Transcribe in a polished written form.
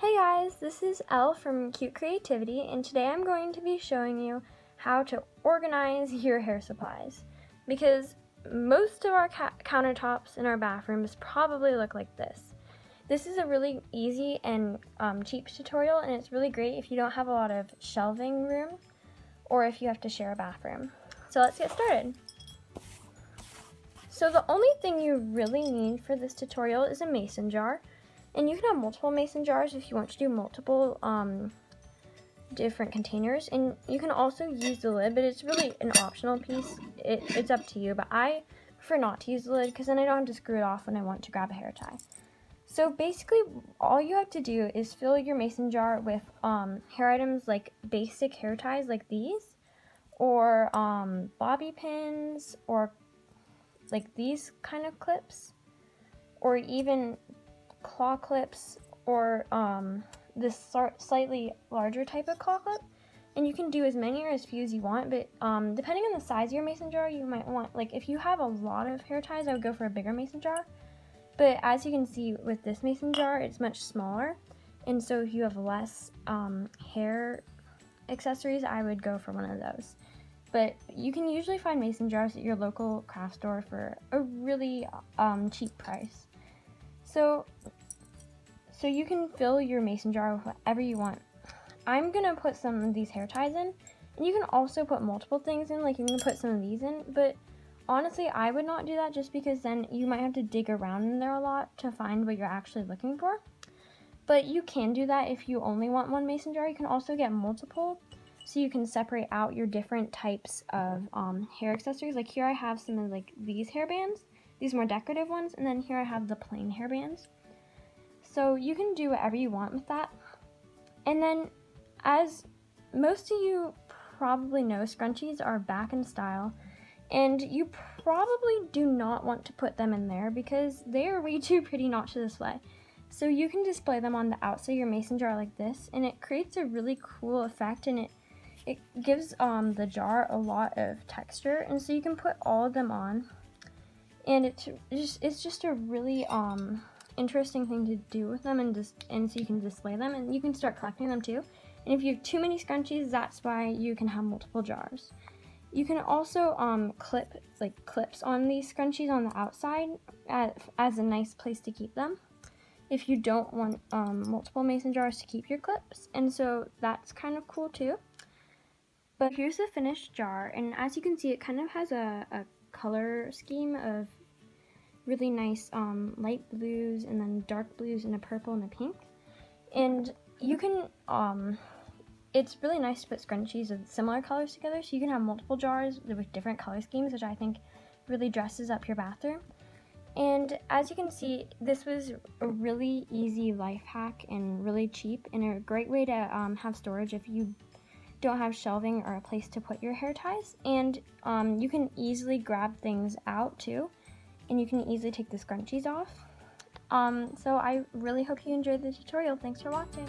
Hey guys, this is Elle from Cute Creativity, and today I'm going to be showing you how to organize your hair supplies, because most of our countertops in our bathrooms probably look like this. This is a really easy and cheap tutorial, and it's really great if you don't have a lot of shelving room or if you have to share a bathroom. So let's get started. So the only thing you really need for this tutorial is a mason jar. And you can have multiple mason jars if you want to do multiple different containers. And you can also use the lid, but it's really an optional piece. It's up to you, but I prefer not to use the lid because then I don't have to screw it off when I want to grab a hair tie. So basically, all you have to do is fill your mason jar with hair items like basic hair ties like these, or bobby pins, or like these kind of clips, or even claw clips, or this slightly larger type of claw clip. And you can do as many or as few as you want, but depending on the size of your mason jar, you might want, like if you have a lot of hair ties, I would go for a bigger mason jar. But as you can see with this mason jar, it's much smaller, and so if you have less hair accessories, I would go for one of those. But you can usually find mason jars at your local craft store for a really cheap price. So you can fill your mason jar with whatever you want. I'm gonna put some of these hair ties in, and you can also put multiple things in, like you can put some of these in, but honestly, I would not do that just because then you might have to dig around in there a lot to find what you're actually looking for. But you can do that if you only want one mason jar. You can also get multiple, so you can separate out your different types of hair accessories. Like here I have some of like these hairbands, these more decorative ones, and then here I have the plain hairbands. So you can do whatever you want with that. And then, as most of you probably know, scrunchies are back in style, and you probably do not want to put them in there because they are way too pretty not to display. So you can display them on the outside of your mason jar like this, and it creates a really cool effect, and it gives the jar a lot of texture, and so you can put all of them on, and it's just a really interesting thing to do with them, and so you can display them, and you can start collecting them too. And if you have too many scrunchies, that's why you can have multiple jars. You can also clip clips on these scrunchies on the outside as a nice place to keep them if you don't want multiple mason jars to keep your clips, and so that's kind of cool too. But here's the finished jar, and as you can see, it kind of has a color scheme of really nice light blues, and then dark blues, and a purple and a pink. And you can it's really nice to put scrunchies of similar colors together, so you can have multiple jars with different color schemes, which I think really dresses up your bathroom. And as you can see, this was a really easy life hack and really cheap, and a great way to have storage if you don't have shelving or a place to put your hair ties. And you can easily grab things out too, and you can easily take the scrunchies off. So I really hope you enjoyed the tutorial. Thanks for watching.